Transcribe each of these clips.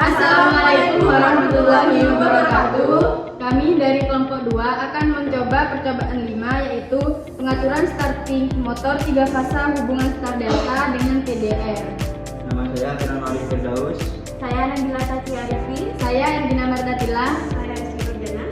Assalamualaikum warahmatullahi wabarakatuh. Kami dari kelompok 2 akan mencoba percobaan 5, yaitu pengaturan starting motor 3 fasa hubungan start delta dengan TDR. Nama saya Kiran Arif Firdaus. Saya Nabila Tati Arifin. Saya Ergina Mardatila. Saya Rizky Nurjana.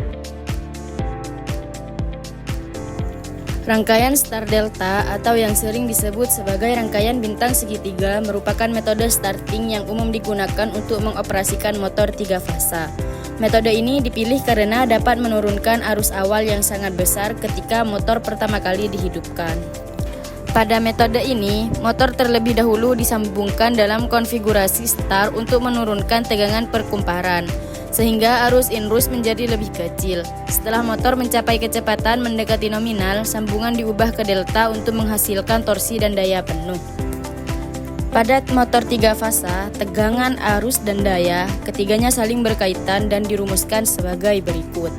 Rangkaian start delta atau yang sering disebut sebagai rangkaian bintang segitiga merupakan metode starting yang umum digunakan untuk mengoperasikan motor 3 fasa. Metode ini dipilih karena dapat menurunkan arus awal yang sangat besar ketika motor pertama kali dihidupkan. Pada metode ini, motor terlebih dahulu disambungkan dalam konfigurasi start untuk menurunkan tegangan perkumparan, sehingga arus inrus menjadi lebih kecil. Setelah motor mencapai kecepatan mendekati nominal, sambungan diubah ke delta untuk menghasilkan torsi dan daya penuh. Pada motor 3 fasa, tegangan, arus, dan daya ketiganya saling berkaitan dan dirumuskan sebagai berikut.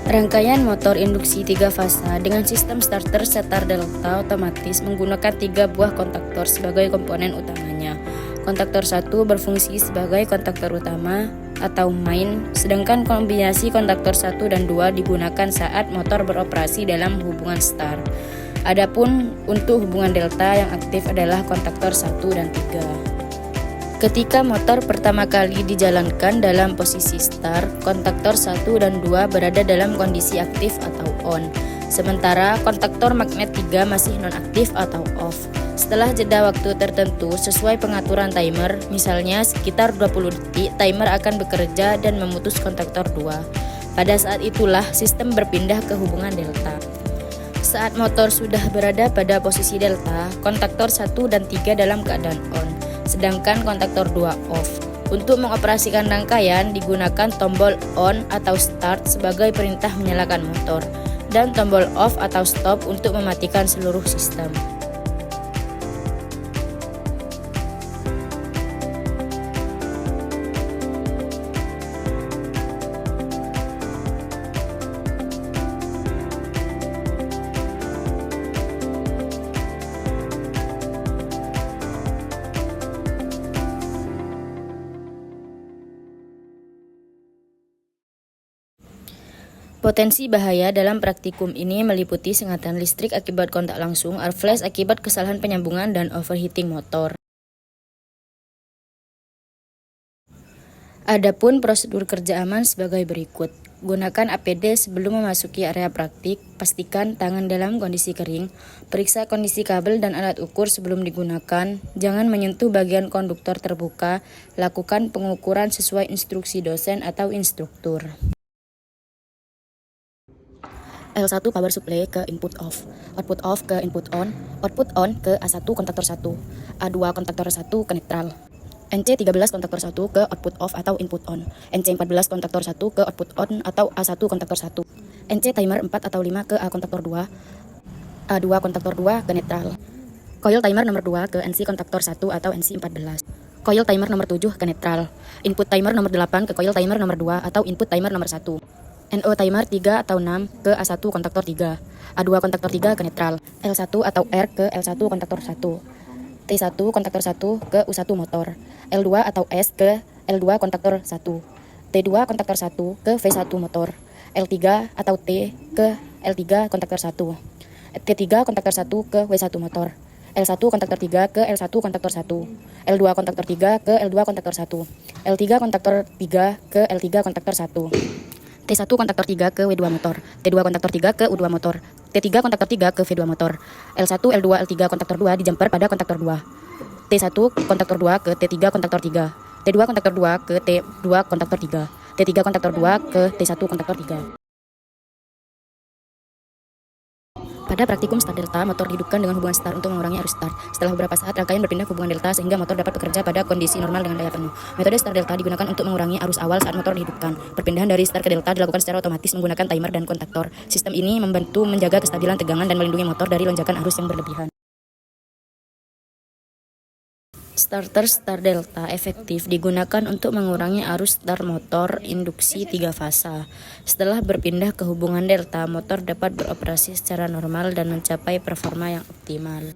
Rangkaian motor induksi 3 fasa dengan sistem starter setar delta otomatis menggunakan 3 buah kontaktor sebagai komponen utamanya. Kontaktor 1 berfungsi sebagai kontaktor utama atau main, sedangkan kombinasi kontaktor 1 dan 2 digunakan saat motor beroperasi dalam hubungan start. Adapun untuk hubungan delta yang aktif adalah kontaktor 1 dan 3. Ketika motor pertama kali dijalankan dalam posisi start, kontaktor 1 dan 2 berada dalam kondisi aktif atau on, sementara kontaktor magnet 3 masih nonaktif atau off. Setelah jeda waktu tertentu sesuai pengaturan timer, misalnya sekitar 20 detik, timer akan bekerja dan memutus kontaktor 2. Pada saat itulah sistem berpindah ke hubungan delta. Saat motor sudah berada pada posisi delta, kontaktor 1 dan 3 dalam keadaan on, sedangkan kontaktor 2 off. Untuk mengoperasikan rangkaian digunakan tombol on atau start sebagai perintah menyalakan motor, dan tombol off atau stop untuk mematikan seluruh sistem. Potensi bahaya dalam praktikum ini meliputi sengatan listrik akibat kontak langsung, arc flash akibat kesalahan penyambungan, dan overheating motor. Adapun prosedur kerja aman sebagai berikut. Gunakan APD sebelum memasuki area praktik, pastikan tangan dalam kondisi kering, periksa kondisi kabel dan alat ukur sebelum digunakan, jangan menyentuh bagian konduktor terbuka, lakukan pengukuran sesuai instruksi dosen atau instruktur. L1 power supply ke input off ke input on ke A1 kontaktor 1, A2 kontaktor 1 ke netral, NC13 kontaktor 1 ke output off atau input on, NC14 kontaktor 1 ke output on atau A1 kontaktor 1, NC timer 4 atau 5 ke A kontaktor 2, A2 kontaktor 2 ke netral, coil timer nomor 2 ke NC kontaktor 1 atau NC14, coil timer nomor 7 ke netral, input timer nomor 8 ke coil timer nomor 2 atau input timer nomor 1, NO timer 3 atau 6 ke A1 kontaktor 3, A2 kontaktor 3 ke netral, L1 atau R ke L1 kontaktor 1, T1 kontaktor 1 ke U1 motor, L2 atau S ke L2 kontaktor 1, T2 kontaktor 1 ke V1 motor, L3 atau T ke L3 kontaktor 1, T3 kontaktor 1 ke W1 motor, L1 kontaktor 3 ke L1 kontaktor 1, L2 kontaktor 3 ke L2 kontaktor 1, L3 kontaktor 3 ke L3 kontaktor 1, T1 kontaktor 3 ke W2 motor, T2 kontaktor 3 ke U2 motor, T3 kontaktor 3 ke V2 motor, L1, L2, L3 kontaktor 2 di jumper pada kontaktor 2, T1 kontaktor 2 ke T3 kontaktor 3, T2 kontaktor 2 ke T2 kontaktor 3, T3 kontaktor 2 ke T1 kontaktor 3. Pada praktikum start delta, motor dihidupkan dengan hubungan start untuk mengurangi arus start. Setelah beberapa saat, rangkaian berpindah ke hubungan delta sehingga motor dapat bekerja pada kondisi normal dengan daya penuh. Metode start delta digunakan untuk mengurangi arus awal saat motor dihidupkan. Perpindahan dari start ke delta dilakukan secara otomatis menggunakan timer dan kontaktor. Sistem ini membantu menjaga kestabilan tegangan dan melindungi motor dari lonjakan arus yang berlebihan. Starter start delta efektif digunakan untuk mengurangi arus start motor induksi 3 fasa. Setelah berpindah ke hubungan delta, motor dapat beroperasi secara normal dan mencapai performa yang optimal.